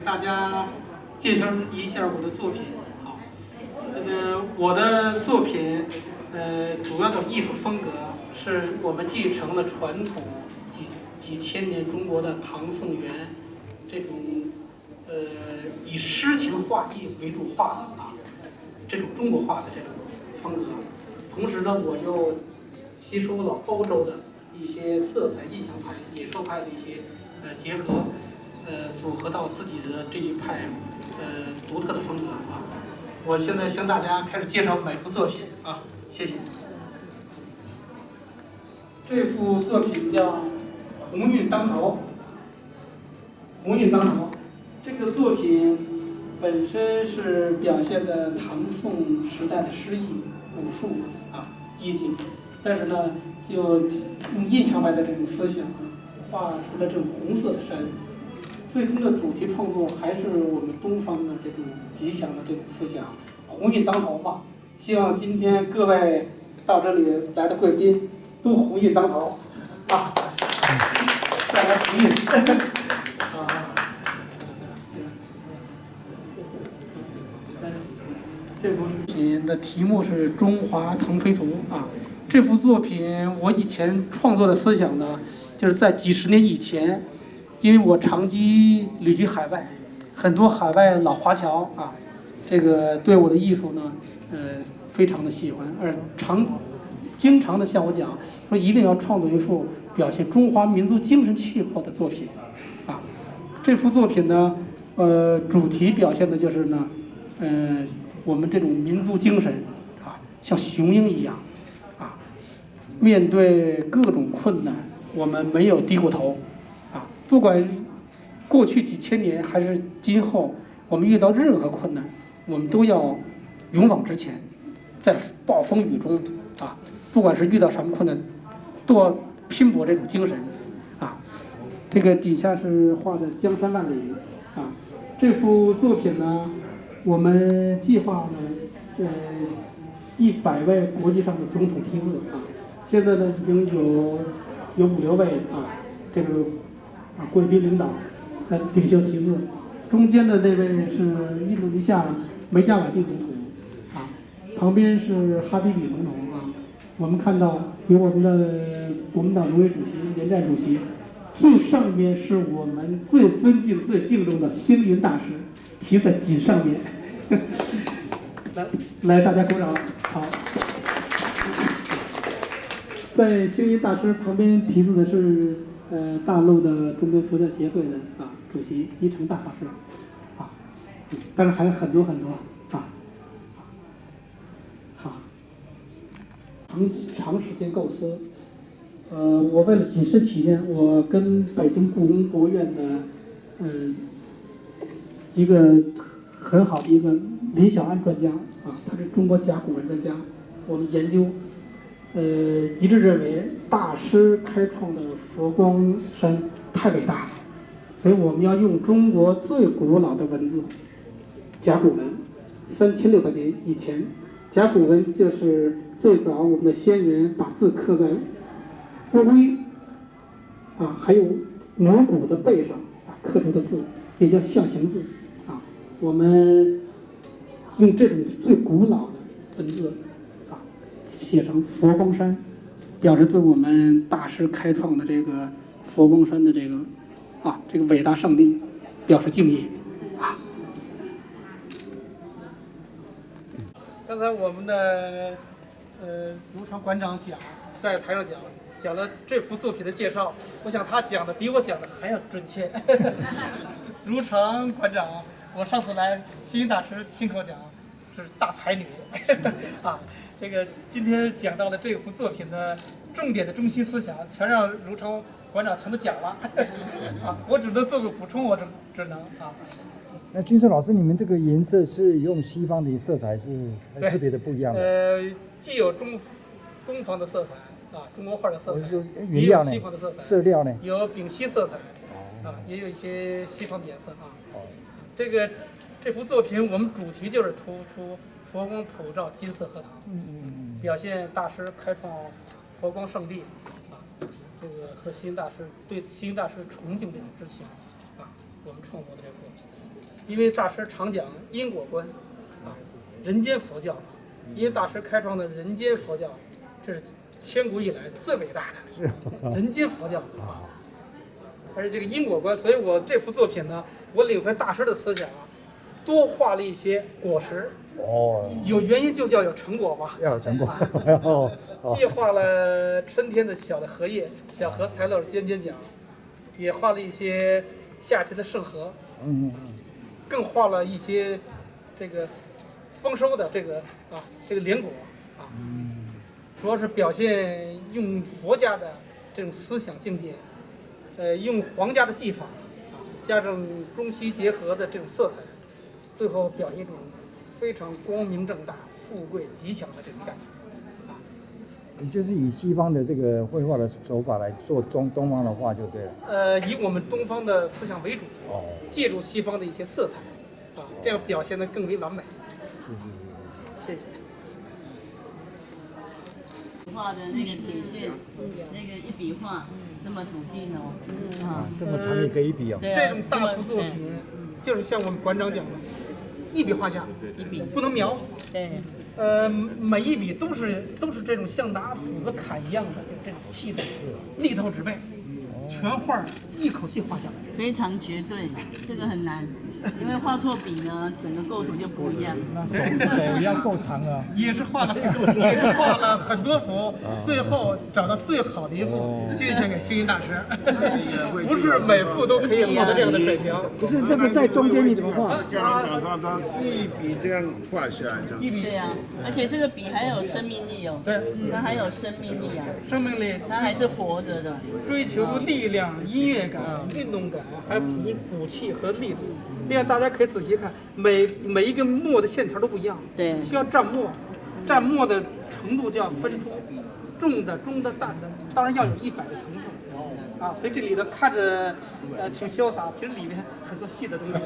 大家介绍一下我的作品。好，我的作品，主要的艺术风格是我们继承了传统几千年中国的唐宋元这种，以诗情画意为主画的这种中国画的这种风格。同时呢，我又吸收了欧洲的一些色彩印象派、野兽派的一些结合。组合到自己的这一派独特的风格啊！我现在向大家开始介绍每幅作品啊，谢谢。这幅作品叫《鸿运当头》。鸿运当头，这个作品本身是表现的唐宋时代的诗意、武术意境，但是呢，又用印象派的这种思想画出了这种红色的山。最终的主题创作还是我们东方的这种吉祥的这种思想，鸿运当头嘛。希望今天各位到这里来的贵宾都鸿运当头啊，带来鸿运这幅作品的题目是《中华腾飞图》啊。这幅作品我以前创作的思想呢，就是在几十年以前。因为我长期旅居海外，很多海外老华侨这个对我的艺术呢，非常的喜欢，而经常的向我讲说，一定要创作一幅表现中华民族精神气魄的作品这幅作品呢，主题表现的就是呢，我们这种民族精神像雄鹰一样面对各种困难，我们没有低过头。不管过去几千年还是今后，我们遇到任何困难，我们都要勇往直前，在暴风雨中不管是遇到什么困难，都要拼搏这种精神这个底下是画的江山万里这幅作品呢，我们计划呢，100位国际上的总统题字现在呢已经有5、6位这个。贵宾领导领袖题字，中间的那位是印度尼西亚梅加瓦蒂总统旁边是哈比比总统我们看到有我们的国民党农委主席、联战主席，最上面是我们最尊敬、最敬重的星云大师，题在紧上面。来，大家鼓掌，好。在星云大师旁边题字的是。大陆的中国佛教协会的主席一成大法师但是还有很多好，长时间构思，我为了谨慎起见，我跟北京故宫博物院的一个很好的一个林小安专家他是中国甲骨文专家，我们研究。一致认为大师开创的佛光山太伟大了，所以我们要用中国最古老的文字甲骨文，3600年以前，甲骨文就是最早我们的先人把字刻在乌龟还有牛骨的背上刻出的字，也叫象形字我们用这种最古老的文字写成佛光山，表示对我们大师开创的这个佛光山的这个伟大胜利表示敬意刚才我们的如常馆长在台上讲了这幅作品的介绍，我想他讲的比我讲的还要准确。如常馆长，我上次来星云大师亲口讲，这是大才女这个今天讲到了这幅作品的重点的中心思想，全让如常馆长全都讲了我只能做个补充，我只能那君硕老师，你们这个颜色是用西方的色彩，是特别的不一样的？既有东方的色彩中国画的色彩，原料呢？西方的色彩，色料呢？有丙烯色彩也有一些西方的颜色这幅作品我们主题就是突出佛光普照金色荷塘，表现大师开创佛光圣地这个和星云大师对星云大师崇敬这种之情啊，我们创作的这幅。因为大师常讲因果观啊，人间佛教，因为大师开创的人间佛教，这是千古以来最伟大的人间佛教啊。而且这个因果观，所以我这幅作品呢，我领会大师的思想啊，多画了一些果实。哦，有原因就叫有成果吧。要有成果。既画了春天的小的荷叶，小荷才露尖尖角，也画了一些夏天的圣荷。更画了一些这个丰收的这个莲果啊，主要是表现用佛家的这种思想境界，用皇家的技法啊，加上中西结合的这种色彩，最后表现一种非常光明正大、富贵吉祥的这种感觉。你就是以西方的这个绘画的手法来做东方的画就对了。以我们东方的思想为主，借助西方的一些色彩，啊，这样表现得更为完美。谢谢。画的那个铁线，那个一笔画这么笃定哦，这么长一个一笔哦。这种大幅作品，就是像我们馆长讲的，一笔画下，一笔不能描。对。每一笔都是这种像拿斧子砍一样的，就这种气质，力透纸背，全画一口气画下来，非常绝对，这个很难，因为画错笔呢，整个构图就不一样。那手要够长啊。也是画了很多幅，最后找到最好的一幅，捐献给星云大师。不是每幅都可以画到这样的水平。不是这个在中间你怎么画？他一笔这样画下来，一笔。对啊，而且这个笔还有生命力哦。对，它还有生命力啊。生命力，它还是活着的。追求力量、音乐感、运动感，还有骨气和力度。另外，大家可以仔细看，每一个墨的线条都不一样，对，需要蘸墨，蘸墨的程度就要分出重的、中的、淡的，当然要有100的层次。啊，所以这里头看着挺潇洒，其实里面很多细的东西。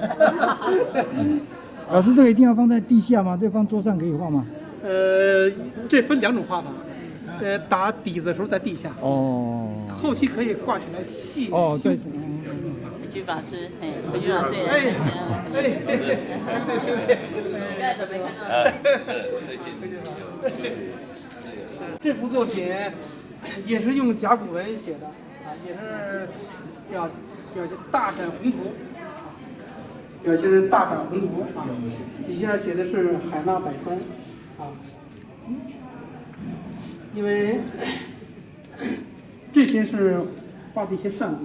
老师，这个一定要放在地下吗？这放桌上可以画吗？这分2种画法。打底子的时候在地下，后期可以挂起来细。对。回去法师，回去法师也来参加。兄弟，该准备看到。这幅作品也是用甲骨文写的啊，也是表现大展宏图，表现是大展宏图啊。底下写的是海纳百川啊。因为这些是画的一些扇子，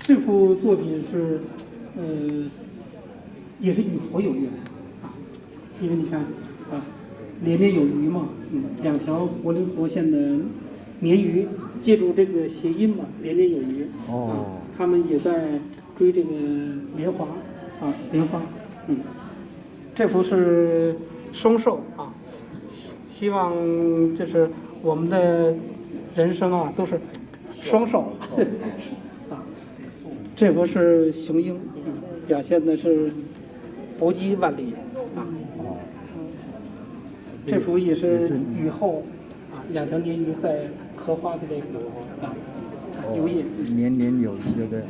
这幅作品是也是与佛有缘啊，因为你看啊，年年有余嘛，2条活灵活现的鲶鱼，借助这个谐音嘛，年年有余他们也在追这个莲花啊，莲花，这幅是双寿啊，希望就是我们的人生啊都是双寿啊。这幅是雄鹰，表现的是搏击万里啊。这幅也是雨后啊，2条鲶鱼在荷花的这个游曳。年年有余，对不对？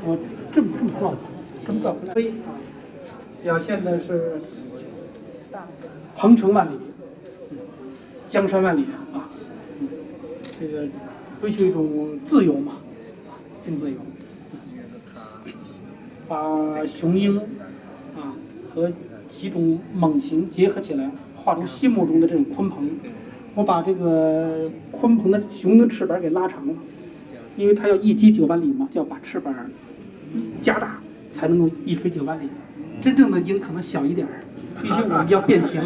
我这么画，这么飞啊，表现的是鹏程万里。江山万里啊，这个追求一种自由嘛，净自由，把雄鹰啊和几种猛禽结合起来，画出心目中的这种鲲鹏。我把这个鲲鹏的雄鹰的翅膀给拉长了，因为它要一击9万里嘛，就要把翅膀加大，才能够一飞9万里。真正的鹰可能小一点儿。必须我们要变形，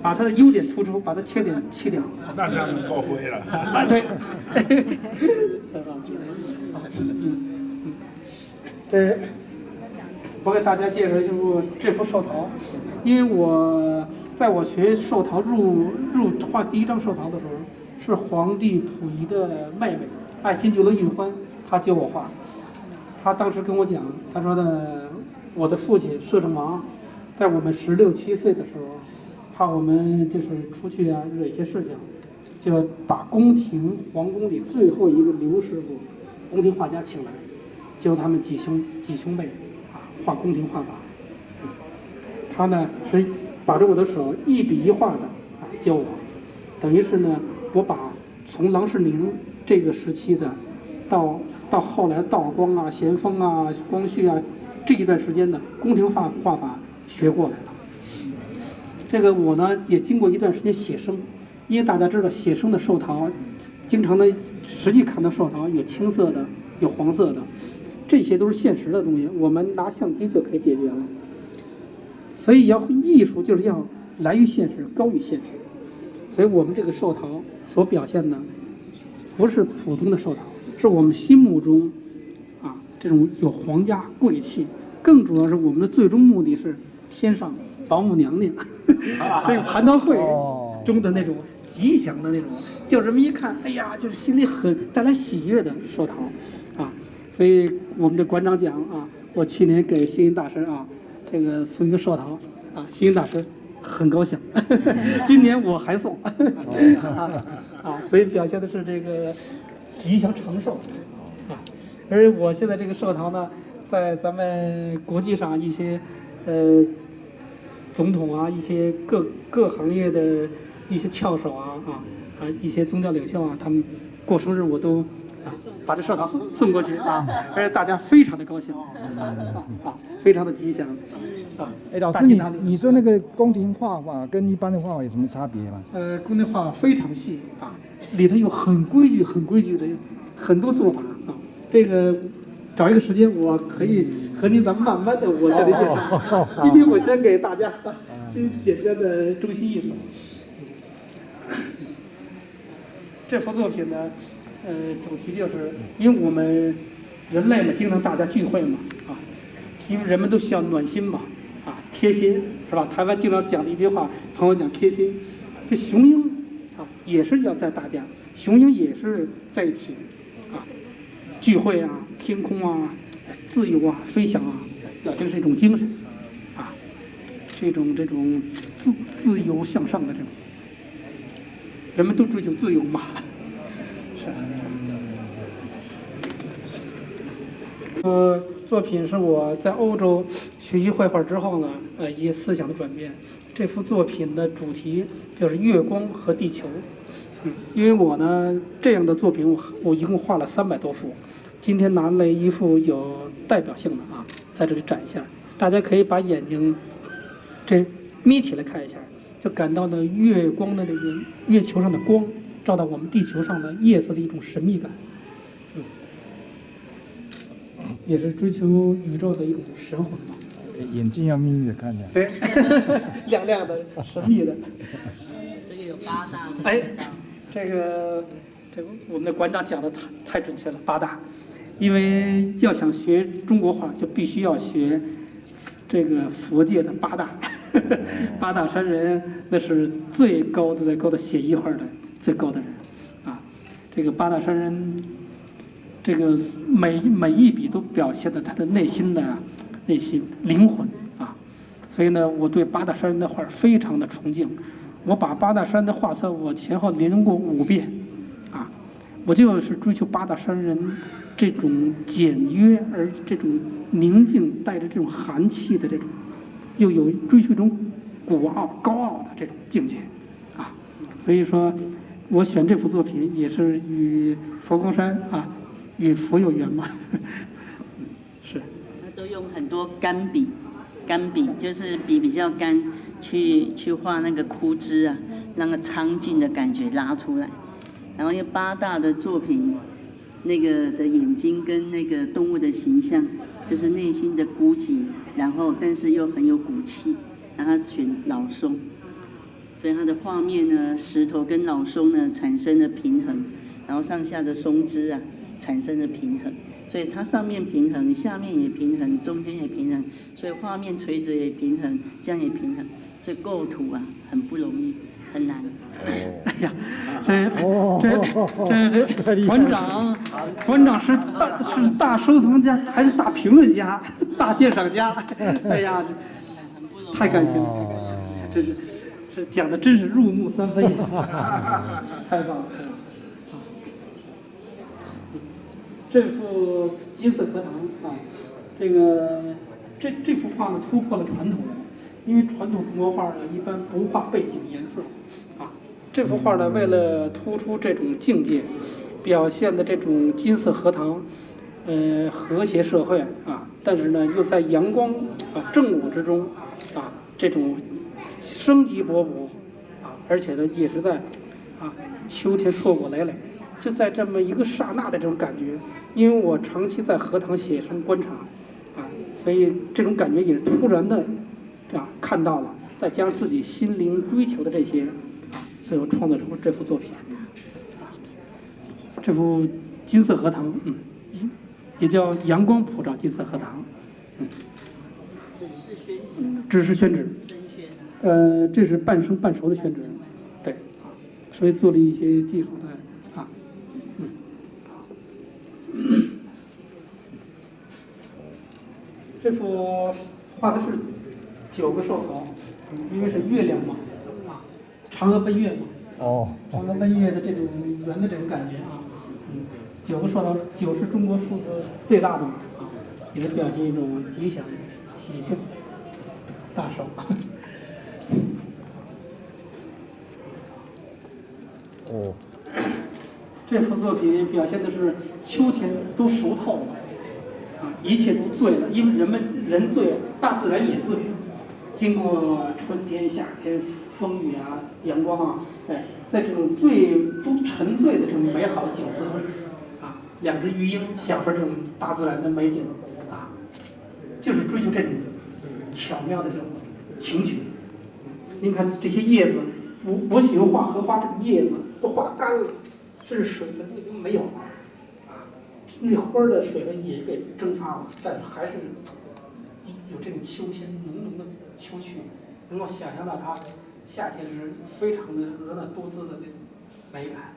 把它的优点突出，把它缺点去掉。那这样就够灰了。对。这我给大家介绍就是这幅寿桃，因为我在我学寿桃入画第1张寿桃的时候，是皇帝溥仪的妹妹爱新觉罗奕欢，她教我画。她当时跟我讲，她说的我的父亲摄政王。在我们16、17岁的时候，怕我们就是出去啊惹一些事情，就把宫廷皇宫里最后一个刘师傅，宫廷画家请来，教他们几兄妹啊画宫廷画法。他呢是把着我的手一笔一画的啊教我，等于是呢我把从郎世宁这个时期的到后来道光啊、咸丰啊、光绪啊这一段时间的宫廷画法学过来了。这个我呢也经过一段时间写生，因为大家知道写生的寿桃，经常的实际看到寿桃有青色的，有黄色的，这些都是现实的东西，我们拿相机就可以解决了。所以艺术就是要来于现实，高于现实。所以我们这个寿桃所表现的不是普通的寿桃，是我们心目中啊这种有皇家贵气，更主要是我们的最终目的是偏上保姆娘娘，这个蟠桃会中的那种吉祥的那种，叫人们一看，哎呀，就是心里很带来喜悦的寿桃啊。所以我们的馆长讲啊，我去年给星云大师啊这个送一个寿桃啊，星云大师很高兴，今年我还送所以表现的是这个吉祥长寿啊。而我现在这个寿桃呢，在咱们国际上一些总统啊，一些各行业的一些翘首一些宗教领袖啊，他们过生日我都把这寿桃送过去啊，而且大家非常的高兴非常的吉祥啊。哎，老师你说那个宫廷画法跟一般的画法有什么差别吗？宫廷画法非常细啊，里头有很规矩的很多做法啊。这个找一个时间，我可以和您咱们慢慢的我向您介绍。今天我先给大家先简单的中西艺术。这幅作品呢，主题就是因为我们人类嘛，经常大家聚会嘛啊，因为人们都需要暖心嘛啊，贴心是吧？台湾经常讲的一句话，朋友讲贴心。这雄鹰啊，也是要在大家，雄鹰也是在一起啊，聚会啊，天空啊，自由啊，飞翔啊，表现是一种精神啊，这种自由向上的这种。人们都追求自由嘛，是。作品是我在欧洲学习绘画之后呢，一些思想的转变。这幅作品的主题就是月光和地球。因为我呢这样的作品我一共画了300多幅，今天拿了一幅有代表性的啊，在这里展一下，大家可以把眼睛这眯起来看一下。就感到了月光的那个月球上的光照到我们地球上的夜色的一种神秘感，也是追求宇宙的一种神魂吧。眼睛要眯着看的。对，亮亮的，神秘的。这个有8大。哎，这个我们的馆长讲的太准确了，8大，因为要想学中国画，就必须要学这个佛界的8大。8大山人那是最高的写意画的最高的人啊！这个8大山人，这个每一笔都表现了他的内心灵魂啊！所以呢，我对8大山人的画非常的崇敬。我把8大山人的画册我前后连过5遍啊！我就是追求8大山人这种简约而这种宁静带着这种寒气的这种。又有追求一种古傲高傲的这种境界啊，所以说我选这幅作品也是与佛光山啊与佛有缘嘛。是他都用很多干笔就是笔比较干，去画那个枯枝啊，让个苍劲的感觉拉出来。然后因为8大的作品，那个的眼睛跟那个动物的形象，就是内心的孤寂。然后，但是又很有骨气，然后他选老松，所以他的画面呢，石头跟老松呢产生了平衡，然后上下的松枝啊产生了平衡，所以它上面平衡，下面也平衡，中间也平衡，所以画面垂直也平衡，这样也平衡，所以构图啊很不容易，很难。哎呀，这馆长是大收藏家还是大评论家、大鉴赏家？哎呀，太感谢了，这是这讲的真是入木三分呀，太棒了！这幅金色荷塘啊，这幅画呢突破了传统，因为传统中国画呢一般不画背景颜色啊。这幅画呢为了突出这种境界，表现的这种金色荷塘，和谐社会啊，但是呢又在阳光啊正午之中啊这种生机勃勃啊，而且呢也是在啊秋天硕果累累，就在这么一个刹那的这种感觉。因为我长期在荷塘写生观察，啊，所以这种感觉也是突然的，啊看到了，再加上自己心灵追求的这些，啊，所以我创作出这幅作品。这幅金色荷塘，也叫阳光普照金色荷塘，只是宣纸，这是半生半熟的宣纸，对，所以做了一些技术的。这幅画的是9个兽头，因为是月亮嘛，啊，嫦娥奔月嘛，嫦娥奔月的这种圆的这种感觉啊，9个兽头，9是中国数字最大的嘛，啊，也是表现一种吉祥、喜庆、大寿。这幅作品表现的是秋天都熟透了，啊，一切都醉了，因为人醉了，大自然也醉了。经过春天、夏天、风雨啊、阳光啊，哎，在这种都沉醉的这种美好的景色，啊，2只鱼鹰享受这种大自然的美景，啊，就是追求这种巧妙的这种情趣。您看这些叶子，我喜欢画荷花，这个叶子都画干了。甚至水分都已经没有了，啊，那花的水分也给蒸发了，但是还是有这种秋天浓浓的秋趣，能够想象到它夏天时非常的婀娜多姿的那种美感。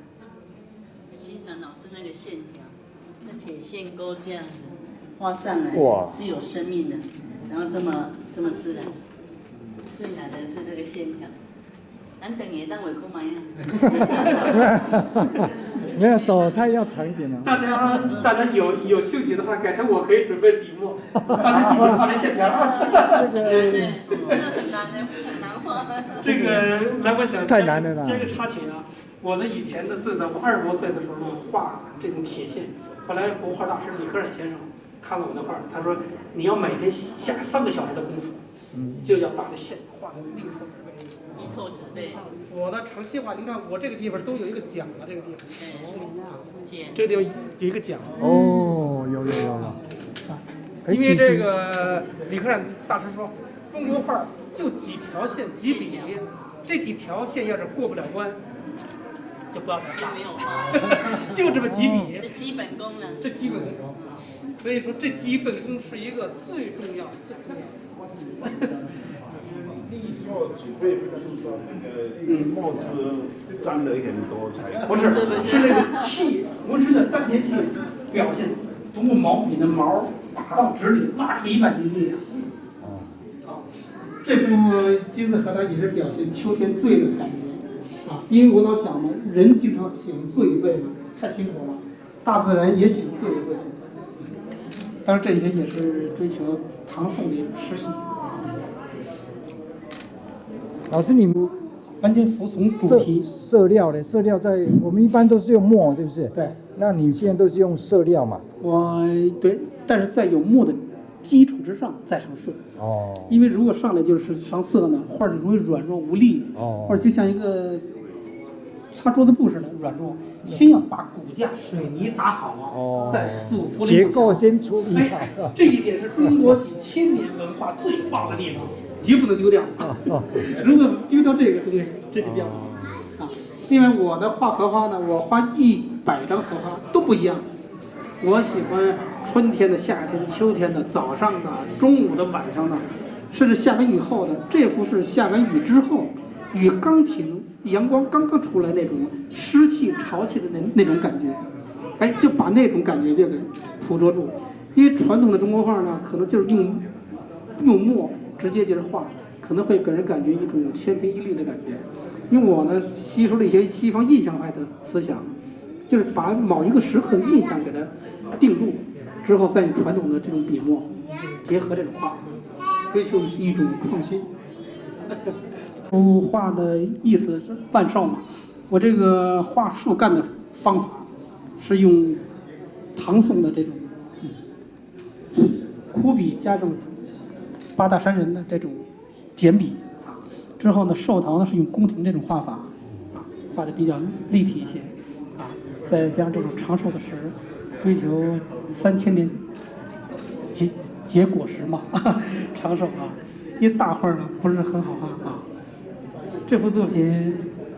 欣赏老师那个线条，那铁线钩这样子画上来是有生命的，然后这么自然。最难的是这个线条。咱等也当尾裤嘛呀。没有手太要长一点了。大家有兴趣的话，改天我可以准备笔墨，放在地上画这线条。很难的，很难画。这个来，我想太难了啦。接个插曲啊，我以前的最早我20多岁的时候画这种铁线，后来国画大师李可染先生看了我的画，他说你要每天下3个小时的功夫，就要把这线画得力透纸背。一透纸背。我的长期画，您看我这个地方都有一个奖了，这个地方。这个地方有一个奖。有。因为这个李可染大师说，中国画就几条线几笔，这几条线要是过不了关，就不要再画。没有画。就这么几笔。这基本功了。这基本功。所以说这基本功是一个最重要的。墨只会不是说那个墨汁沾了很多才不是那个气无知的丹田气表现通过毛笔的毛打到纸里，拉出100斤力量。这幅金色荷塘也是表现秋天醉的感觉啊，因为我老想嘛，人经常喜欢醉一醉嘛，太辛苦了，大自然也喜欢醉一醉。当然这些也是追求唐宋的诗意。老师，你们完全服从主题。色料呢？色料在我们一般都是用墨，对不对？对。那你现在都是用色料嘛？对，但是在有墨的基础之上再上色。因为如果上来就是上色呢，画就容易软弱无力。或者就像一个擦桌子布似的软弱。先要把骨架水泥打好，再做玻璃结构先处理好。这一点是中国几千年文化最棒的地方。绝不能丢掉如果丢掉这个东西，这就掉了另外，我的画荷花呢，我画100张荷花都不一样。我喜欢春天的、夏天的、秋天的、早上的、中午的、晚上的，甚至下完雨后的。这幅是下完雨之后，雨刚停，阳光刚刚出来那种湿气、潮气的那种感觉，就把那种感觉就给捕捉住。因为传统的中国画呢，可能就是用墨直接就是画，可能会给人感觉一种千篇一律的感觉。因为我呢吸收了一些西方印象派的思想，就是把某一个时刻的印象给它定住，之后再用传统的这种笔墨结合这种画，追求一种创新。我画的意思是万寿嘛，我这个画树干的方法是用唐宋的这种枯笔加上八大山人的这种简笔啊，之后呢寿桃呢是用宫廷这种画法啊，画的比较立体一些啊，再加上这种长寿的石，追求3000年结果实嘛，长寿啊。因为大画呢不是很好画啊。这幅作品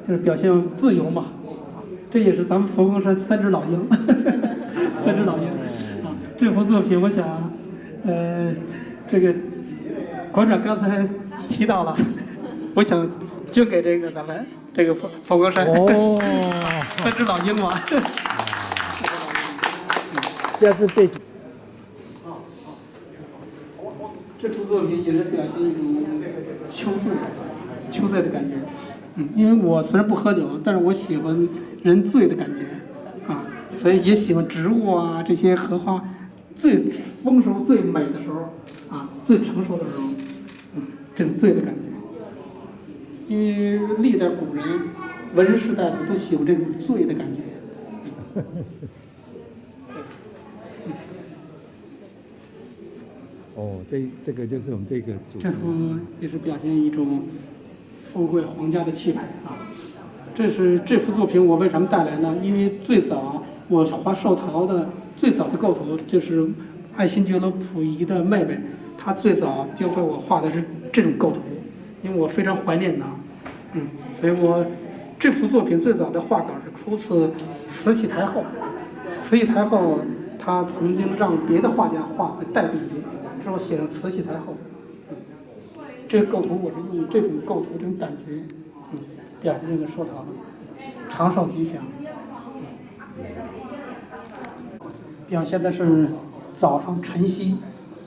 就是表现自由嘛，这也是咱们佛光山3只老鹰，3只老鹰啊。这幅作品我想，这个馆长刚才提到了，我想捐给这个咱们这个佛光山哦，3只老鹰嘛。这是背景。这幅作品也是表现一种秋醉的感觉。因为我虽然不喝酒，但是我喜欢人醉的感觉啊，所以也喜欢植物啊这些荷花最丰收、最美的时候啊，最成熟的时候，这种醉的感觉。因为历代古人、文人士大夫都喜欢这种醉的感觉。哦，这个就是我们这个主题。这幅也是表现一种富贵皇家的气派啊。这幅作品我为什么带来呢？因为最早我画寿桃的最早的构图就是爱新觉罗溥仪的妹妹，她最早教会我画的是这种构图，因为我非常怀念她，所以我这幅作品最早的画稿是出自慈禧太后。慈禧太后她曾经让别的画家画代笔，之后写上慈禧太后。这个构图我是用这种构图这种感觉，表现这个寿桃长寿吉祥。表现的是早上晨曦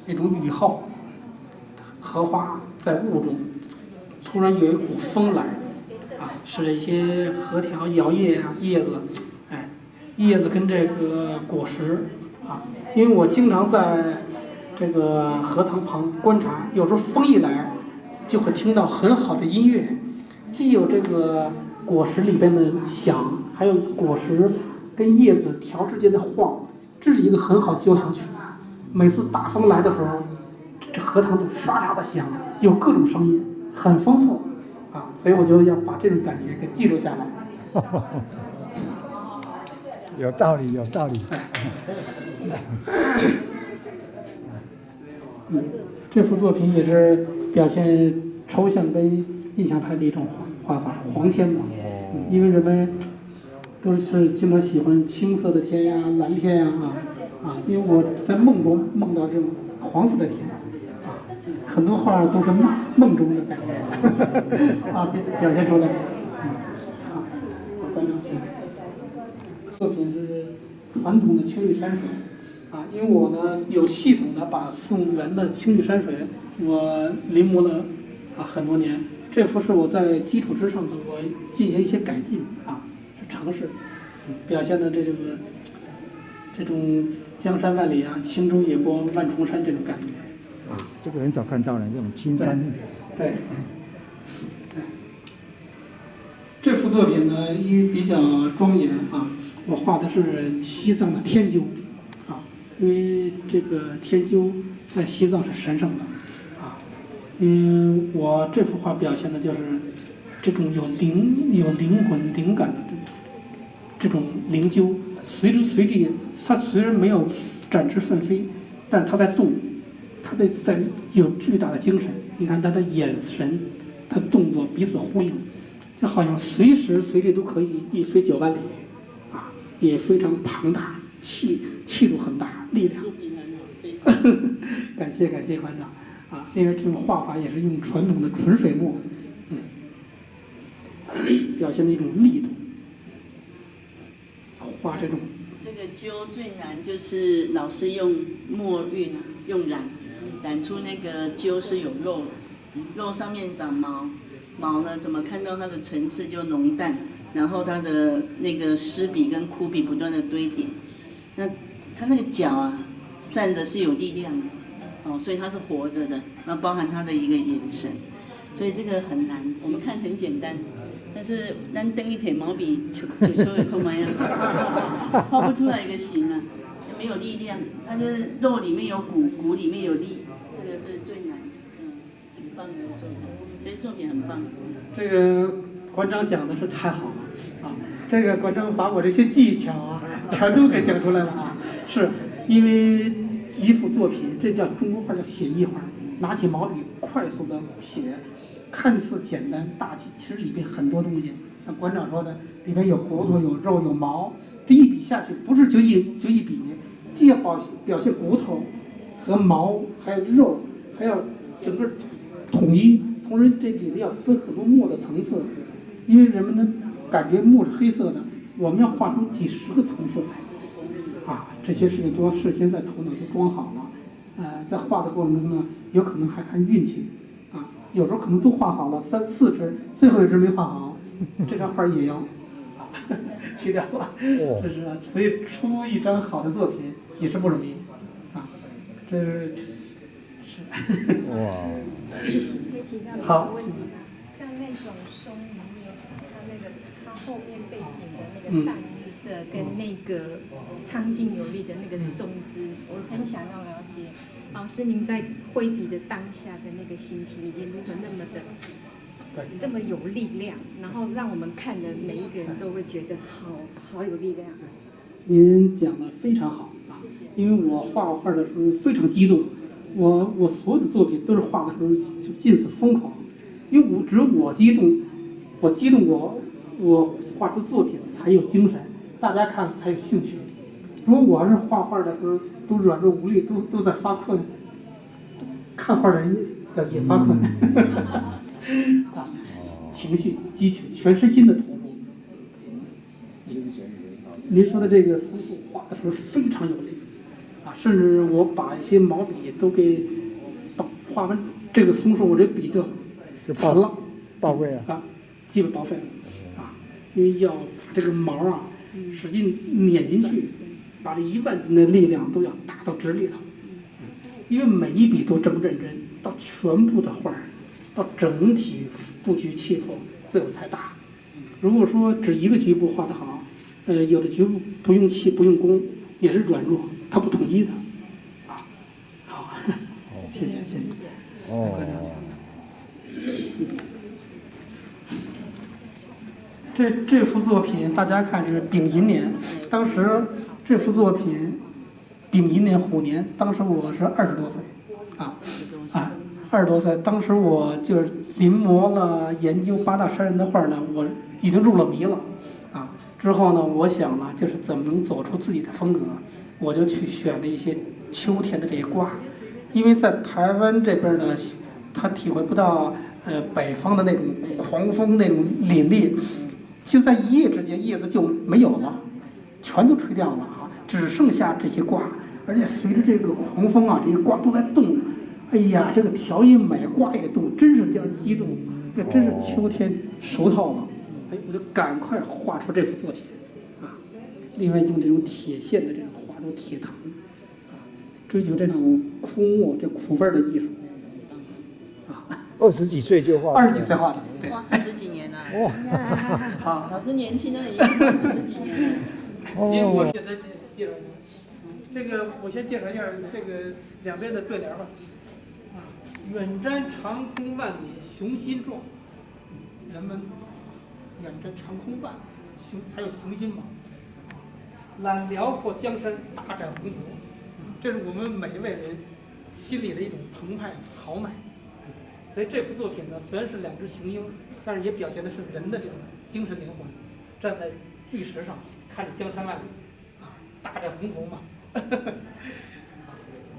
那种雨后，荷花在雾中，突然有一股风来，使这些荷条摇叶啊叶子，叶子跟这个果实啊，因为我经常在这个荷塘旁观察，有时候风一来，就会听到很好的音乐，既有这个果实里边的响，还有果实跟叶子条之间的晃，这是一个很好交响曲。每次大风来的时候，这荷塘就唰唰的响，有各种声音，很丰富啊，所以我就要把这种感觉给记录下来。有道理，有道理。这幅作品也是表现抽象跟印象派的一种画法，黄天嘛，因为人们都是经常喜欢青色的天呀、蓝天呀因为我在梦中梦到这种黄色的天很多画都是梦中的感觉表现出来。观众请。作品是传统的青玉山水因为我呢有系统的把宋元的青玉山水我临摹了很多年，这幅是我在基础之上的我进行一些改进是尝试表现的这种江山万里轻舟也过万重山这种感觉这个很少看到了，这种青山。对。这幅作品呢，因为比较庄严我画的是西藏的天鸠因为这个天鸠在西藏是神圣的因为我这幅画表现的就是这种有灵魂灵感的这种灵鸠，随时随地它虽然没有展翅奋飞，但是它在动，它在有巨大的精神。你看它的眼神，它动作彼此呼应，就好像随时随地都可以一飞9万里也非常庞大，气度很大，力量。感谢馆长因为这种画法也是用传统的纯水墨表现的一种力度。画这个鸠最难就是老师用墨晕用染出那个鸠是有肉的，肉上面长毛，毛呢怎么看到它的层次就浓淡，然后它的那个湿笔跟枯笔不断的堆叠，那它那个脚啊站着是有力量的，哦，所以它是活着的，那包含它的一个眼神，所以这个很难，我们看很简单。但是咱登一铁毛笔就说有空嘛样，画不出来一个形啊，没有力量。它就是肉里面有骨，骨里面有力，这个是最难。很棒的作品，这作品很棒。这个馆长讲的是太好了啊！这个馆长把我这些技巧啊，全都给讲出来了啊！是因为一幅作品，这叫中国画叫写意画，拿起毛笔快速的写。看似简单大气，其实里边很多东西，像馆长说的，里边有骨头、有肉、有毛，这一笔下去不是就一笔，既要表现骨头和毛，还有肉，还要整个统一，同时这里面要分很多墨的层次，因为人们的感觉墨是黑色的，我们要画出几十个层次来，啊，这些事情都要事先在头脑就装好了，在画的过程中呢，有可能还看运气。有时候可能都画好了3、4只，最后一只没画好，这张画也要去掉了。这是所以出一张好的作品也是不容易啊。这是哇。好。像那种松里面，它后面背景的那个淡绿色跟那个苍劲有力的那个松枝，我很想要了解。老师，您在挥笔的当下的那个心情，以及如何那么的这么有力量，然后让我们看的每一个人都会觉得好有力量。您讲的非常好啊，谢谢。因为我画画的时候非常激动，我所有的作品都是画的时候就近似疯狂，因为只有我激动，我画出作品才有精神，大家看才有兴趣。如果我要是画画的时候都软弱无力，都在发困，看画的人也发困，啊，情绪激情，全身心的投入。您说的这个松树画的时候非常有力，啊，甚至我把一些毛笔都给画完这个松树，我这笔就残了，报废了啊，基本报废了，啊，因为要把这个毛啊使劲碾进去。把这1万斤的力量都要打到纸里头，因为每一笔都这么认真，到全部的画儿，到整体布局气候，最后才大。如果说只一个局部画得好，有的局部不用气不用功，也是软弱，它不统一的，啊，好，谢谢。哦。这幅作品大家看是丙寅年，当时。这幅作品，丙寅年虎年，当时我是20多岁，20多岁，当时我就临摹了研究8大山人的画呢，我已经入了迷了，啊，之后呢，我想呢，就是怎么能走出自己的风格，我就去选了一些秋天的这些卦，因为在台湾这边呢，他体会不到北方的那种狂风那种凛冽，就在一夜之间，叶子就没有了。全都吹掉了啊，只剩下这些卦，而且随着这个狂风啊，这些卦都在动。哎呀，这个条也美，卦也动，真是叫人激动。这真是秋天熟透了，哎，我就赶快画出这幅作品啊。另外用这种铁线的这种画出铁藤啊，追求这种枯木这苦味的艺术啊。20几岁就画，20几岁画的，画40几年了。哇，好，老师年轻的已经画40几年了。因为我现在介绍这个，我先介绍一下这个两边的对联吧。啊，远瞻长空万里雄心壮，人们远瞻长空万里，才有雄心嘛。览辽阔江山，大展宏图，这是我们每一位人心里的一种澎湃豪迈。所以这幅作品呢，虽然是2只雄鹰，但是也表现的是人的这种精神灵魂，站在巨石上。看着江山万里，啊，大展宏图嘛。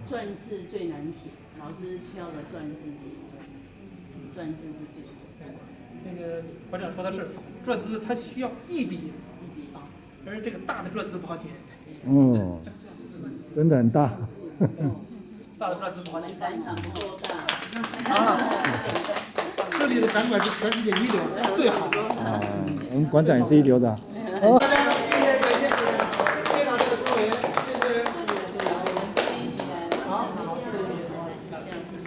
篆字最难写，老师挑了篆字写，篆字是最难。那个馆长说的是，篆字它需要一笔啊，而这个大的篆字不好写。真的很大。大的篆字不好写。展场不够大。啊，这里的展馆是全世界一流的，最好的。啊，我们馆长也是一流的。大家谢谢各位，谢谢老师的恭维，谢谢。好，谢谢。